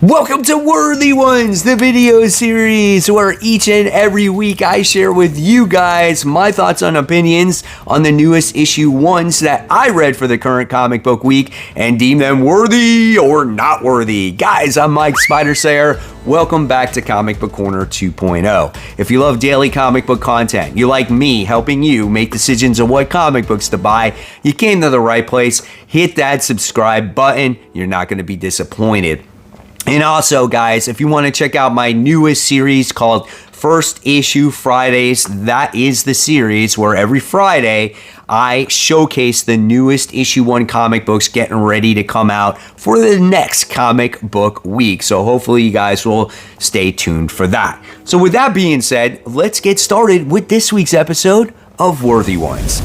Welcome to Worthy Ones, the video series where each and every week I share with you guys my thoughts and opinions on the newest issue ones that I read for the current comic book week and deem them worthy or not worthy. Guys, I'm Mike Spider Sayer. Welcome back to Comic Book Corner 2.0. If you love daily comic book content, you like me helping you make decisions on what comic books to buy, you came to the right place. Hit that subscribe button. You're not going to be disappointed. And also, guys, if you want to check out my newest series called First Issue Fridays, that is the series where every Friday I showcase the newest issue 1 comic books getting ready to come out for the next comic book week. So hopefully you guys will stay tuned for that. So with that being said, let's get started with this week's episode of Worthy Ones.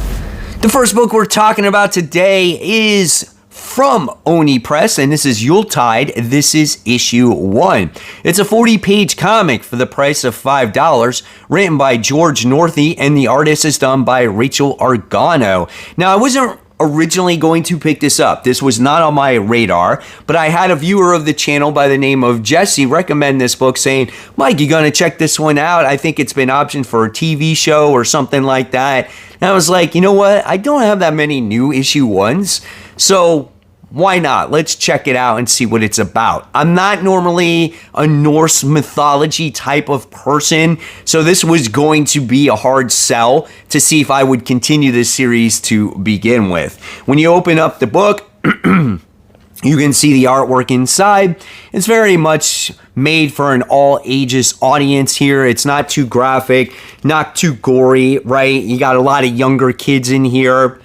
The first book we're talking about today is from Oni Press, and this is Yuletide. This is issue 1. It's a 40-page comic for the price of $5, written by George Northey, and the artist is done by Rachel Argano. Now, I wasn't originally going to pick this up. This was not on my radar, but I had a viewer of the channel by the name of Jesse recommend this book, saying, Mike, you gonna check this one out? I think it's been optioned for a TV show or something like that. And I was like, you know what? I don't have that many new issue 1s, so why not? Let's check it out and see what it's about. I'm not normally a Norse mythology type of person, so this was going to be a hard sell to see if I would continue this series to begin with. When you open up the book, you can see the artwork inside. It's very much made for an all-ages audience here. It's not too graphic, not too gory, right? You got a lot of younger kids in here.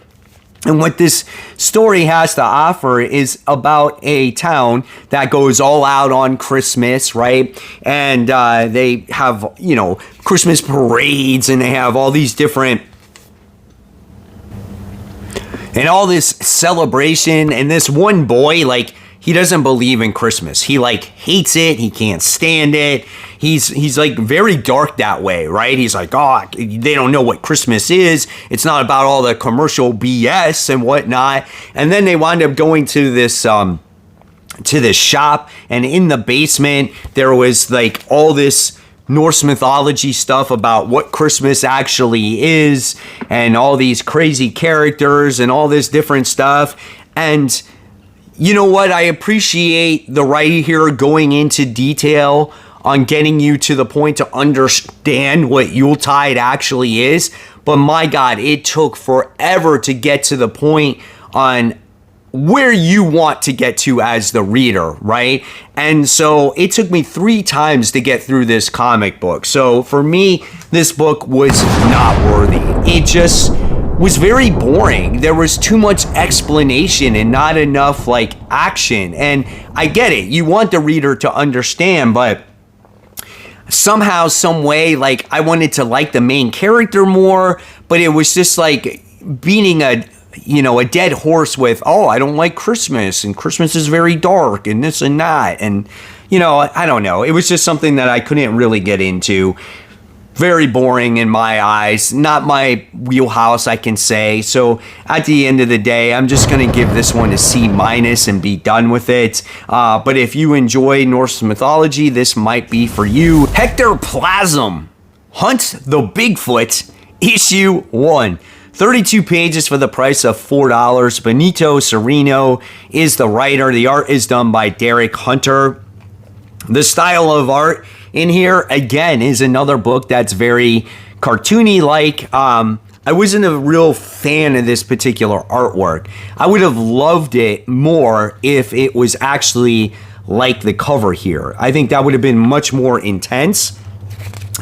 And what this story has to offer is about a town that goes all out on Christmas, right? And they have, Christmas parades, and they have all these different, and all this celebration. And this one boy, he doesn't believe in Christmas. He hates it. He can't stand it. He's very dark that way, right? He's like, oh, they don't know what Christmas is. It's not about all the commercial BS and whatnot. And then they wind up going to this shop, and in the basement there was all this Norse mythology stuff about what Christmas actually is, and all these crazy characters and all this different stuff. And you know what? I appreciate the writer here going into detail on getting you to the point to understand what Yuletide actually is. But my God, it took forever to get to the point on where you want to get to as the reader, right? And so it took me 3 times to get through this comic book. So for me, this book was not worthy. It just was very boring. There was too much explanation and not enough action. And I get it. You want the reader to understand, but somehow, some way, I wanted to like the main character more, but it was just beating a dead horse with, oh, I don't like Christmas, and Christmas is very dark, and this and that. And, I don't know. It was just something that I couldn't really get into. Very boring in my eyes. Not my wheelhouse, I can say. So at the end of the day, I'm just going to give this one a C- and be done with it. But if you enjoy Norse mythology, this might be for you. Hectoplasm, Hunt the Bigfoot, issue 1. 32 pages for the price of $4. Benito Sereno is the writer. The art is done by Derek Hunter. The style of art in here, again, is another book that's very cartoony-like. I wasn't a real fan of this particular artwork. I would have loved it more if it was actually like the cover here. I think that would have been much more intense.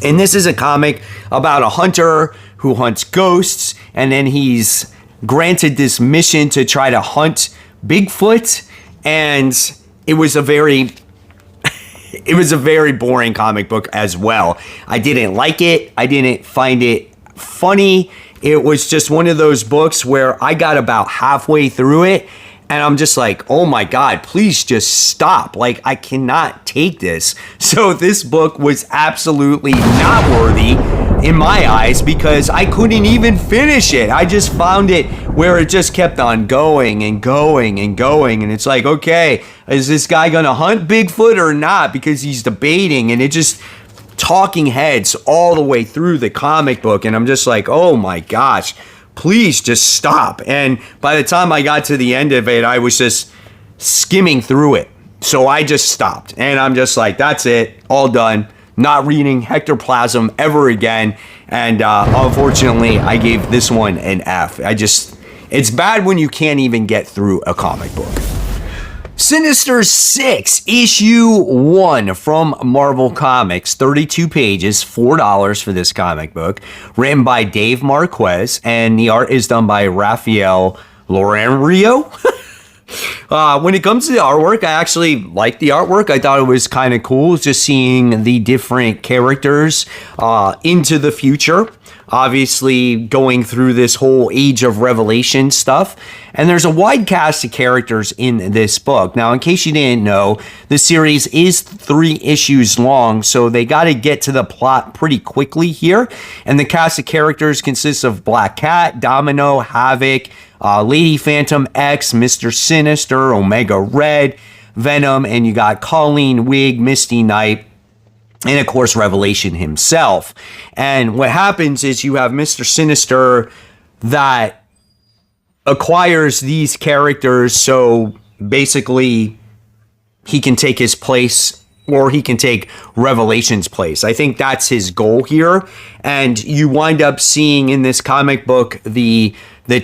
And this is a comic about a hunter who hunts ghosts, and then he's granted this mission to try to hunt Bigfoot, and it was a very boring comic book as well. I didn't like it. I didn't find it funny. It was just one of those books where I got about halfway through it, and I'm just like, oh my God, please just stop. I cannot take this. So this book was absolutely not worthy. in my eyes, because I couldn't even finish it. I just found it where it just kept on going and going and going. And it's like, okay, is this guy going to hunt Bigfoot or not? Because he's debating, and it just talking heads all the way through the comic book. And I'm just like, oh my gosh, please just stop. And by the time I got to the end of it, I was just skimming through it. So I just stopped, and I'm just like, that's it, all done. Not reading Hectoplasm ever again. And unfortunately, I gave this one an F. It's bad when you can't even get through a comic book. Sinister 6, issue 1 from Marvel Comics, 32 pages, $4 for this comic book, written by Dave Marquez, and the art is done by Rafael Lorenrio. When it comes to the artwork, I actually like the artwork. I thought it was kind of cool just seeing the different characters into the future. Obviously, going through this whole Age of Revelation stuff. And there's a wide cast of characters in this book. Now, in case you didn't know, the series is 3 issues long, so they got to get to the plot pretty quickly here. And the cast of characters consists of Black Cat, Domino, Havoc, Lady Phantom X, Mr. Sinister, Omega Red, Venom, and you got Colleen Wig, Misty Knight, and of course Revelation himself. And what happens is you have Mr. Sinister that acquires these characters, so basically he can take his place, or he can take Revelation's place. I think that's his goal here. And you wind up seeing in this comic book the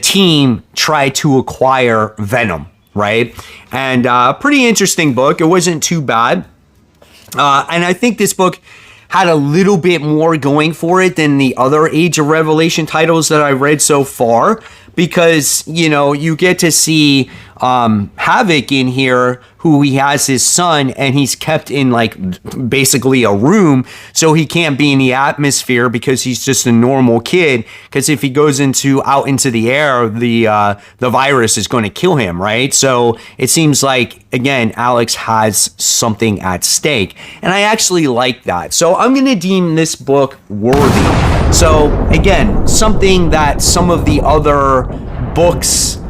team try to acquire Venom, right? And pretty interesting book. It wasn't too bad. And I think this book had a little bit more going for it than the other Age of Revelation titles that I read so far, because, you know, you get to see Havoc in here, who he has his son, and he's kept in like basically a room, so he can't be in the atmosphere because he's just a normal kid. Because if he goes out into the air, the virus is going to kill him, right? So it seems like, again, Alex has something at stake, and I actually like that. So I'm going to deem this book worthy. So again, something that some of the other books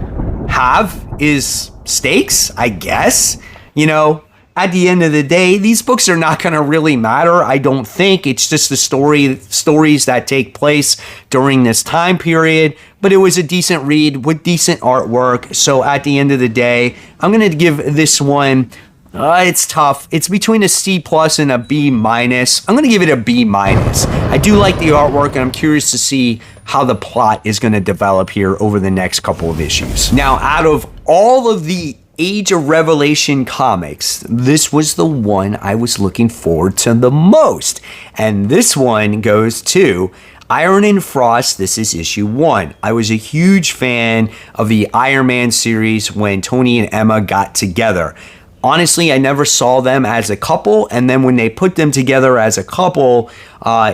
have is stakes, I guess. You know, at the end of the day, these books are not going to really matter, I don't think. It's just the stories that take place during this time period. But it was a decent read with decent artwork. So at the end of the day, I'm going to give this one, it's tough. It's between a C+ and a B-. I'm going to give it a B-. I do like the artwork, and I'm curious to see how the plot is going to develop here over the next couple of issues. Now, out of all of the Age of Revelation comics, this was the one I was looking forward to the most. And this one goes to Iron and Frost. This is issue 1. I was a huge fan of the Iron Man series when Tony and Emma got together. Honestly, I never saw them as a couple, and then when they put them together as a couple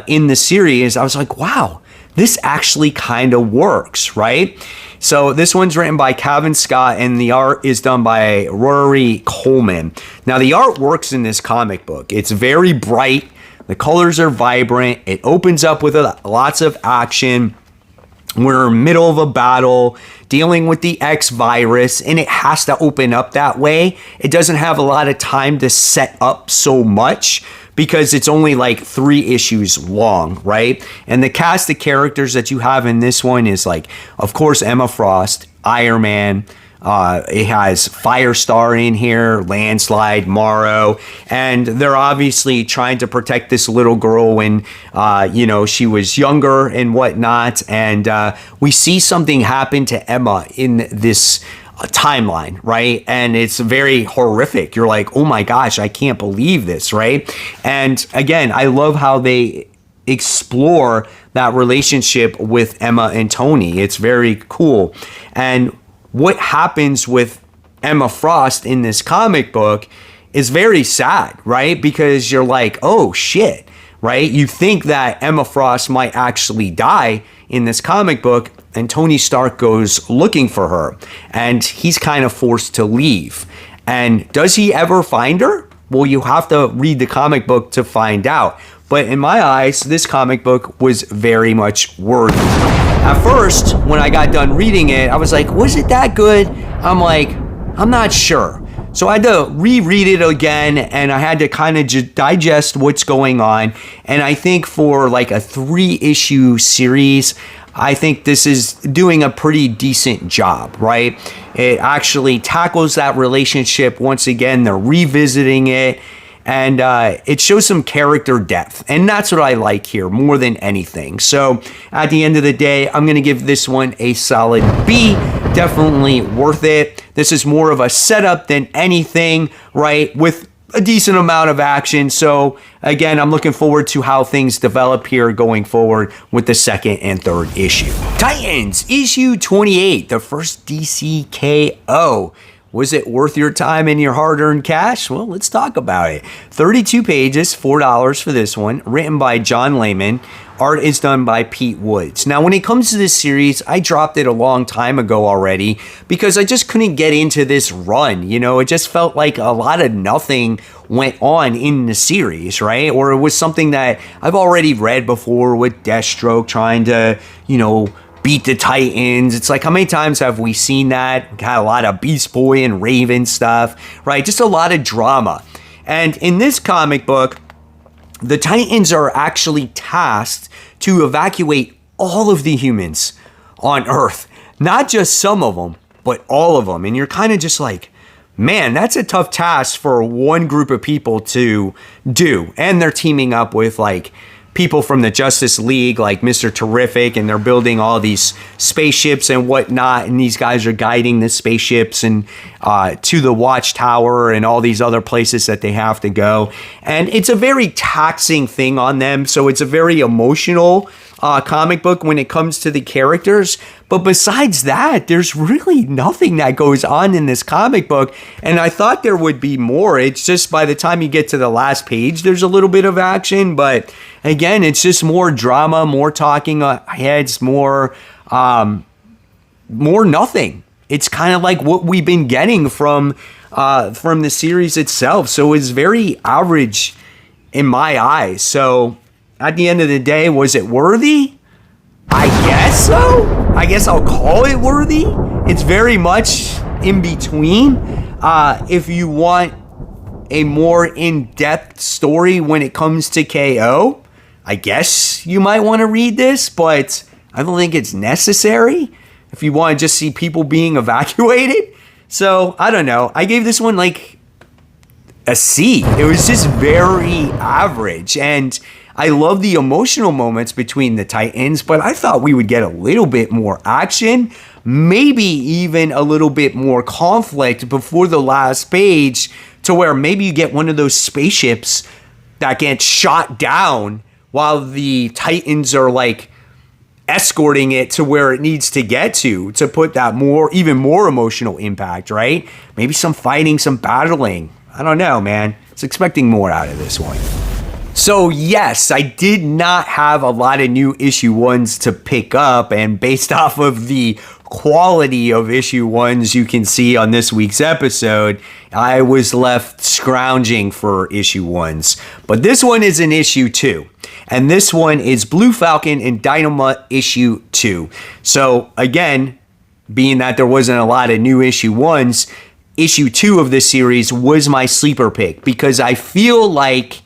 in the series, I was like, wow, this actually kind of works, right? So this one's written by Calvin Scott, and the art is done by Rory Coleman. Now, the art works in this comic book. It's very bright. The colors are vibrant. It opens up with lots of action. We're in the middle of a battle dealing with the X virus, and it has to open up that way. It doesn't have a lot of time to set up so much because it's only like 3 issues long, right? And the cast of characters that you have in this one is like, of course, Emma Frost, Iron Man. It has Firestar in here, Landslide, Morrow, and they're obviously trying to protect this little girl when, she was younger and whatnot. And we see something happen to Emma in this timeline, right? And it's very horrific. You're like, oh my gosh, I can't believe this, right? And again, I love how they explore that relationship with Emma and Tony. It's very cool. And what happens with Emma Frost in this comic book is very sad, right? Because you're like, oh shit, right? You think that Emma Frost might actually die in this comic book, and Tony Stark goes looking for her, and he's kind of forced to leave. And does he ever find her? Well, you have to read the comic book to find out. But in my eyes, this comic book was very much worthy. At first, when I got done reading it, I was like, was it that good? I'm like, I'm not sure. So I had to reread it again, and I had to kind of digest what's going on. And I think for like a 3-issue series, I think this is doing a pretty decent job, right? It actually tackles that relationship once again. They're revisiting it, and it shows some character depth. And that's what I like here more than anything. So at the end of the day, I'm going to give this one a solid B. Definitely worth it. This is more of a setup than anything, right? With a decent amount of action. So again, I'm looking forward to how things develop here going forward with the second and third issue. Titans, issue 28, the first DC KO. Was it worth your time and your hard-earned cash? Well, let's talk about it. 32 pages, $4 for this one, written by John Layman. Art is done by Pete Woods. Now, when it comes to this series, I dropped it a long time ago already because I just couldn't get into this run. You know, it just felt like a lot of nothing went on in the series, right? Or it was something that I've already read before with Deathstroke trying to, you know, beat the Titans. It's like, how many times have we seen that? Got a lot of Beast Boy and Raven stuff, right? Just a lot of drama. And in this comic book, the Titans are actually tasked to evacuate all of the humans on Earth. Not just some of them, but all of them. And you're kind of just like, man, that's a tough task for one group of people to do. And they're teaming up with like people from the Justice League, like Mr. Terrific, and they're building all these spaceships and whatnot, and these guys are guiding the spaceships and to the Watchtower and all these other places that they have to go. And it's a very taxing thing on them, so it's a very emotional comic book when it comes to the characters. But besides that, there's really nothing that goes on in this comic book, and I thought there would be more. It's just by the time you get to the last page, there's a little bit of action, but again, it's just more drama, more talking heads, more nothing. It's kind of like what we've been getting from the series itself. So it's very average in my eyes. So at the end of the day, was it worthy? I guess so. I guess I'll call it worthy. It's very much in between. If you want a more in-depth story when it comes to KO, I guess you might want to read this, but I don't think it's necessary if you want to just see people being evacuated. So, I don't know. I gave this one like a C. It was just very average, and I love the emotional moments between the Titans, but I thought we would get a little bit more action, maybe even a little bit more conflict before the last page, to where maybe you get one of those spaceships that gets shot down while the Titans are like escorting it to where it needs to get to put that even more emotional impact, right? Maybe some fighting, some battling. I don't know, man. I was expecting more out of this one. So yes, I did not have a lot of new issue ones to pick up, and based off of the quality of issue ones you can see on this week's episode, I was left scrounging for issue ones. But this one is an issue 2. And this one is Blue Falcon and Dynamite issue 2. So again, being that there wasn't a lot of new issue ones, issue 2 of this series was my sleeper pick, because I feel like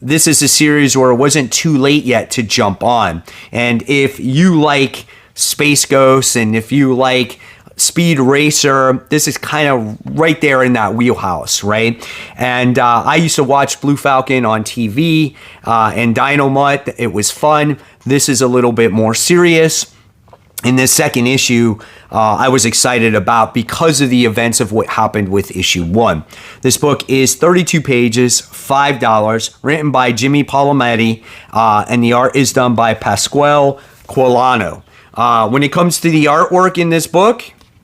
this is a series where it wasn't too late yet to jump on. And if you like Space Ghost and if you like Speed Racer, this is kind of right there in that wheelhouse, right? And I used to watch Blue Falcon on TV and Dynamite. It was fun. This is a little bit more serious. In this second issue, I was excited about because of the events of what happened with issue 1. This book is 32 pages, $5, written by Jimmy Palometi, and the art is done by Pasquale Quilano. When it comes to the artwork in this book,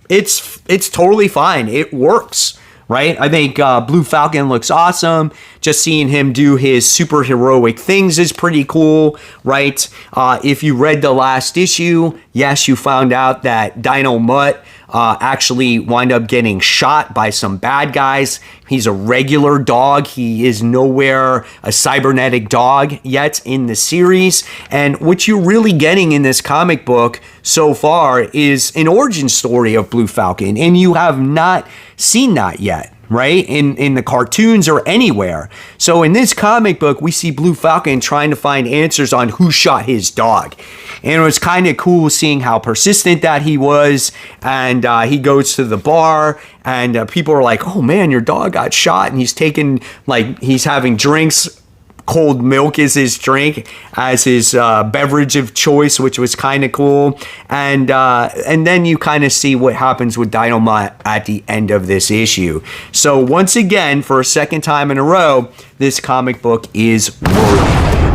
it's totally fine. It works, right? I think Blue Falcon looks awesome. Just seeing him do his superheroic things is pretty cool, right? If you read the last issue, yes, you found out that Dino Mutt actually wind up getting shot by some bad guys. He's a regular dog. He is nowhere a cybernetic dog yet in the series. And what you're really getting in this comic book so far is an origin story of Blue Falcon. And you have not seen that yet, right? In the cartoons or anywhere. So in this comic book, we see Blue Falcon trying to find answers on who shot his dog. And it was kind of cool seeing how persistent that he was. And he goes to the bar and people are like, oh man, your dog got shot. And he's taking, like, he's having drinks. Cold milk is his drink as his beverage of choice, which was kind of cool. And then you kind of see what happens with Dynamite at the end of this issue. So once again, for a second time in a row, this comic book is worthy.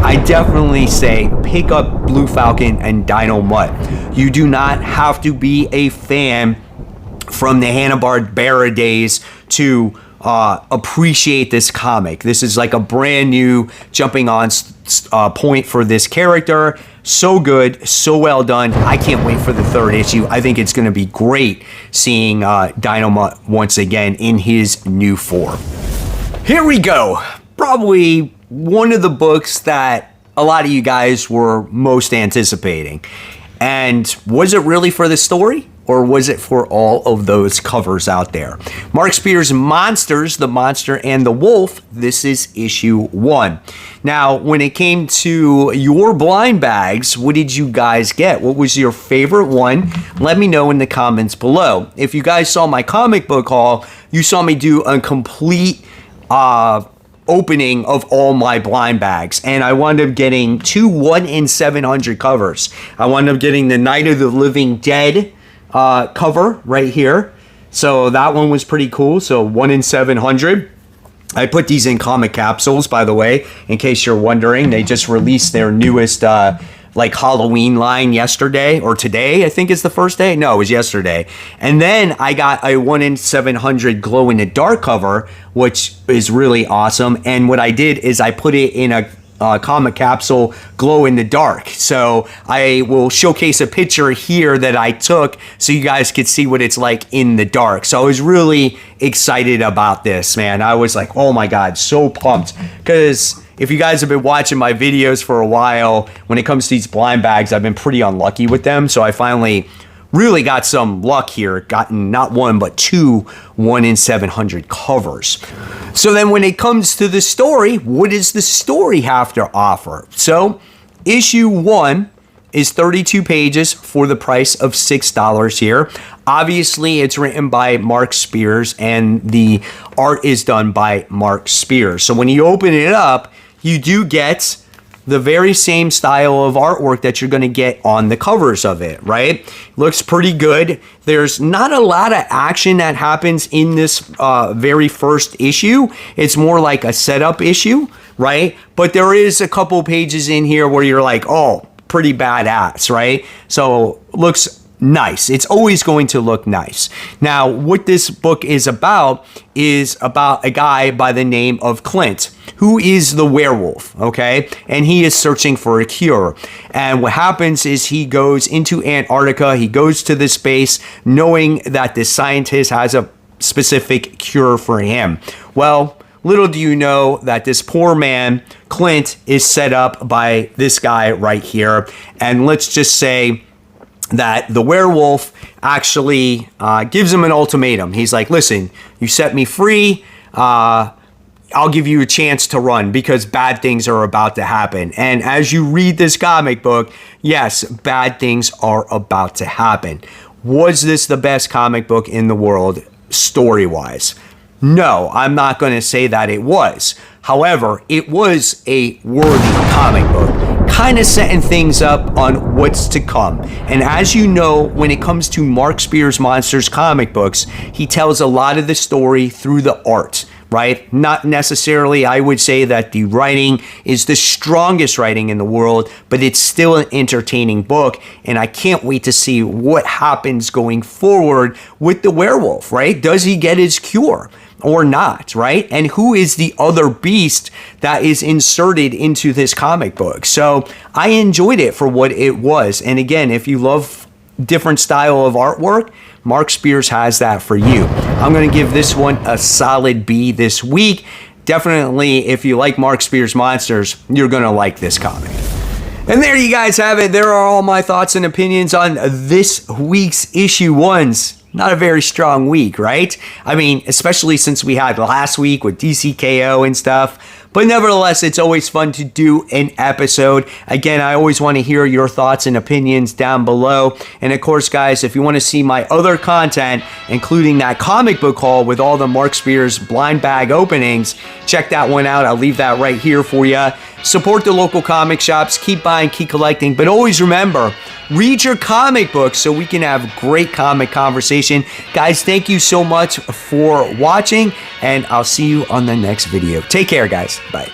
I definitely say pick up Blue Falcon and Dynamite. You do not have to be a fan from the Hanna-Barbera days to appreciate this comic. This is like a brand new jumping on point for this character. So good, so well done. I can't wait for the third issue. I think it's going to be great seeing Dynamite once again in his new form. Here we go. Probably one of the books that a lot of you guys were most anticipating. And was it really for the story? Or was it for all of those covers out there? Mark Spears' Monsters, The Monster and the Wolf. This is issue 1. Now, when it came to your blind bags, what did you guys get? What was your favorite one? Let me know in the comments below. If you guys saw my comic book haul, you saw me do a complete opening of all my blind bags, and I wound up getting 2 1 in 700 covers. I wound up getting the Night of the Living Dead cover right here, so that one was pretty cool. So 1 in 700. I put these in comic capsules, by the way, in case you're wondering. They just released their newest like Halloween line yesterday, or today, I think is the first day. No, it was yesterday. And then I got a 1 in 700 glow in the dark cover, which is really awesome. And what I did is I put it in a comic capsule glow in the dark. So I will showcase a picture here that I took so you guys could see what it's like in the dark. So I was really excited about this, man. I was like, oh my God, so pumped. Because if you guys have been watching my videos for a while, when it comes to these blind bags, I've been pretty unlucky with them. So I finally really got some luck here, gotten not 1, but 2 1 in 700 covers. So then when it comes to the story, what does the story have to offer? So issue 1 is 32 pages for the price of $6 here. Obviously, it's written by Mark Spears and the art is done by Mark Spears. So when you open it up, you do get the very same style of artwork that you're going to get on the covers of it, right? Looks pretty good. There's not a lot of action that happens in this very first issue. It's more like a setup issue, right? But there is a couple pages in here where you're like, oh, pretty badass, right? So looks nice. It's always going to look nice. Now, what this book is about a guy by the name of Clint, who is the werewolf, okay? And he is searching for a cure. And what happens is he goes into Antarctica, he goes to this base knowing that this scientist has a specific cure for him. Well, little do you know that this poor man, Clint, is set up by this guy right here. And let's just say that the werewolf actually gives him an ultimatum. He's like, listen, you set me free, I'll give you a chance to run because bad things are about to happen. And as you read this comic book, yes, bad things are about to happen. Was this the best comic book in the world story-wise? No, I'm not going to say that it was. However, it was a worthy comic book, kind of setting things up on what's to come. And as you know, when it comes to Mark Spears' Monsters comic books, he tells a lot of the story through the art, right? Not necessarily, I would say that the writing is the strongest writing in the world, but it's still an entertaining book. And I can't wait to see what happens going forward with the werewolf, right? Does he get his cure or not, right? And who is the other beast that is inserted into this comic book? So I enjoyed it for what it was. And again, if you love different style of artwork, Mark Spears has that for you. I'm going to give this one a solid B this week. Definitely, if you like Mark Spears monsters, you're going to like this comic. And there you guys have it. There are all my thoughts and opinions on this week's issue 1s. Not a very strong week, right? I mean, especially since we had last week with DCKO and stuff. But nevertheless, it's always fun to do an episode. Again, I always want to hear your thoughts and opinions down below. And of course, guys, if you want to see my other content, including that comic book haul with all the Mark Spears blind bag openings, check that one out. I'll leave that right here for you. Support the local comic shops. Keep buying, keep collecting. But always remember, read your comic books so we can have great comic conversation. Guys, thank you so much for watching, and I'll see you on the next video. Take care, guys. Bye.